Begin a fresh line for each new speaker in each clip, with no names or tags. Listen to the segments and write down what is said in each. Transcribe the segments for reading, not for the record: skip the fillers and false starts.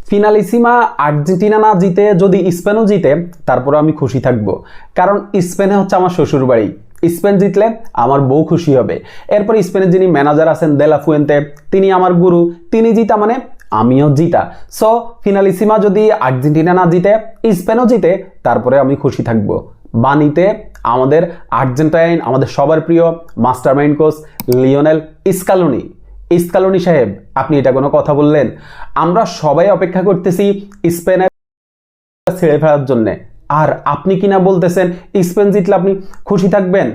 Finalissima Argentina না জিতে যদি স্পেনও জিতে তারপরে আমি খুশি থাকব, কারণ স্পেনে হচ্ছে আমার শ্বশুর বাড়ি। স্পেন জিতলে আমার বউ খুশি হবে। এরপর স্পেনের যিনি ম্যানেজার আছেন দে লা ফুয়েন্তে, তিনি আমার গুরু, তিনি জিতা মানে আমিও জিতা। সো ফিনালিসিমা যদি আর্জেন্টিনা না জিতে স্পেনও জিতে তারপরে আমি খুশি থাকব। বানিতে আমাদের আর্জেন্টাইন, আমাদের সবার প্রিয় mastermind coach Lionel Scaloni. Scaloni সাহেব, আপনি এটা কোনো কথা বললেন? আমরা সবাই অপেক্ষা করতেছি স্পেনের ছেড়ে ফেলার জন্য, আর আপনি কিনা বলতেছেন স্পেন জিতলে আপনি খুশি থাকবেন।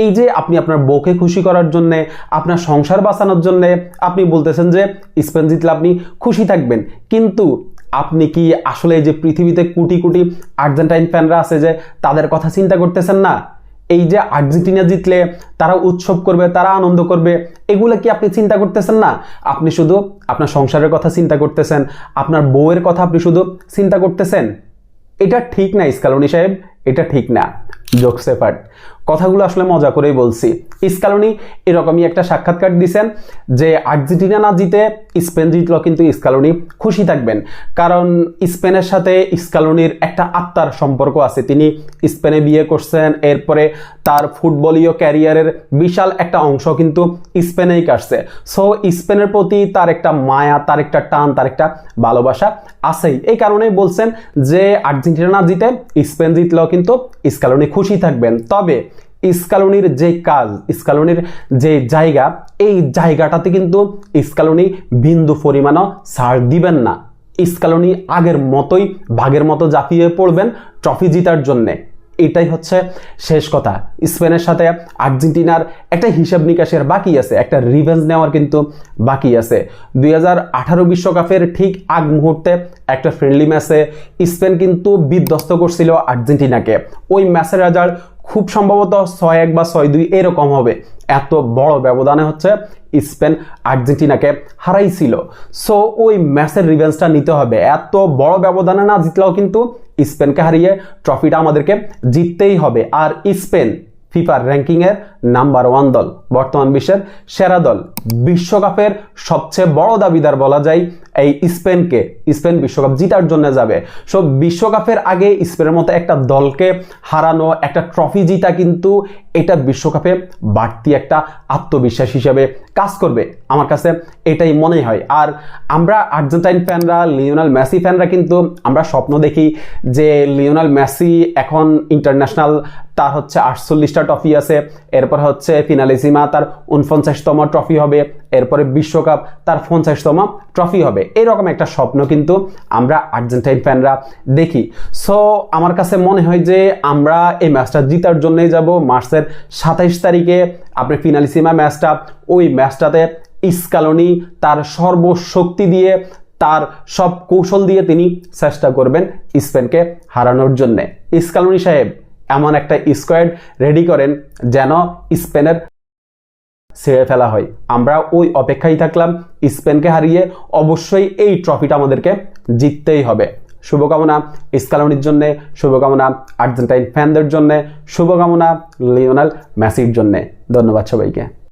এই যে আপনি আপনার বউকে খুশি করার জন্য, আপনার সংসার বাঁচানোর জন্য আপনি বলতেছেন যে স্পেন জিতলে আপনি খুশি থাকবেন, কিন্তু আপনি কি আসলে এই যে পৃথিবীতে কোটি কোটি আর্জেন্টাইন ফ্যানরা আছে যে তাদের কথা চিন্তা করতেছেন না? এই যে আর্জেন্টিনা জিতলে তারা উৎসব করবে, তারা আনন্দ করবে, এগুলো কি আপনি চিন্তা করতেছেন না? আপনি শুধু আপনার সংসারের কথা চিন্তা করতেছেন, আপনার বউয়ের কথা আপনি শুধু চিন্তা করতেছেন। এটা ঠিক না স্কালোনি সাহেব, এটা ঠিক না। জোকস এপার্ট, কথাগুলো আসলে মজা করেই বলছি। স্কালোনি এরকমই একটা সাক্ষাৎকার দিয়েছেন যে আর্জেন্টিনা না জিতে স্পেন জিতলো কিন্তু স্কালোনি খুশি থাকবেন, কারণ স্পেনের সাথে স্কালোনির একটা আত্মার সম্পর্ক আছে। তিনি স্পেনে বিয়ে করছেন, এরপরে তার ফুটবলীয় ক্যারিয়ারের বিশাল একটা অংশ কিন্তু স্পেনেই কাটছে। সো স্পেনের প্রতি তার একটা মায়া, তার একটা টান, তার একটা ভালোবাসা আছেই। এই কারণেই বলছেন যে আর্জেন্টিনা না জিতে স্পেন জিতলেও কিন্তু স্কালোনি খুশি থাকবেন। তবে স্কালোনির যে কাজ, স্কালোনির যে জায়গা, এই জায়গাটাতে কিন্তু স্কালোনি বিন্দু পরিমাণও ছাড় দিবেন না। স্কালোনি আগের মতোই ভাগের মতো ঝাঁপিয়ে পড়বেন ট্রফি জিতার জন্যে। এটাই হচ্ছে শেষ কথা। স্পেনের সাথে আর্জেন্টিনার একটা হিসাব নিকাশের বাকি আছে, একটা রিভেঞ্জ নেওয়ার কিন্তু বাকি আছে। 2018 বিশ্বকাপের ঠিক আগ মুহূর্তে একটা ফ্রেন্ডলি ম্যাচে স্পেন কিন্তু বিধ্বস্ত করছিল আর্জেন্টিনাকে। ওই ম্যাচের রেজাল্ট খুব সম্ভবত 6-1 বা 6-2 এরকম হবে। এত বড় ব্যবধানে হচ্ছে স্পেন আর্জেন্টিনাকে হারাইছিল। সো ওই ম্যাচের রিভেঞ্জটা নিতে হবে। এত বড় ব্যবধানে না জিতলেও কিন্তু স্পেনকে হারিয়ে ট্রফিটা আমাদেরকে জিততেই হবে। আর স্পেন ফিফার র্যাঙ্কিং এর নাম্বার 1 দল, বর্তমান বিশ্বের সেরা দল। বিশ্বকাপের সবচেয়ে বড় দাবিদার বলা যায় এই স্পেনকে। স্পেন বিশ্বকাপ জিতার জন্য যাবে। সো বিশ্বকাপের আগে স্পেনের মতো একটা দলকে হারানো, একটা ট্রফি জিতা কিন্তু এটা বিশ্বকাপে বাড়তি একটা আত্মবিশ্বাস হিসেবে কাজ করবে, আমার কাছে এটাই মনে হয়। আর আমরা আর্জেন্টাইন ফ্যানরা, লিওনেল মেসি ফ্যানরা কিন্তু আমরা স্বপ্ন দেখি যে লিওনেল মেসি এখন ইন্টারন্যাশনাল, তার হচ্ছে 48টা ট্রফি আছে, এরপর হচ্ছে ফিনালিসিমা তার 49তম ট্রফি হবে, এরপরে বিশ্বকাপ তার 50তম ট্রফি হবে। এরকম একটা স্বপ্ন কিন্তু আমরা আর্জেন্টাইন ফ্যানরা দেখি। সো আমার কাছে মনে হয় যে আমরা এই ম্যাচটা জিতার জন্যই যাব। মার্চের 27 তারিখে আপনি ফিনালিসিমা ম্যাচটা, ওই ম্যাচটাতে স্কালোনি তার সর্বশক্তি দিয়ে, তার সব কৌশল দিয়ে তিনি চেষ্টা করবেন স্পেনকে হারানোর জন্য। স্কালোনি সাহেব, এমন একটা স্কোয়াড রেডি করেন যেন স্পেনের ছেড়ে ফেলা হয়। আমরা ওই অপেক্ষায় থাকলাম। স্পেনকে হারিয়ে অবশ্যই এই ট্রফিটা আমাদেরকে জিততেই হবে। শুভকামনা স্কালোনির জন্য, শুভকামনা আর্জেন্টাইন ফ্যানদের জন্য, শুভকামনা লিওনেল মেসির জন্য। ধন্যবাদ সবাইকে।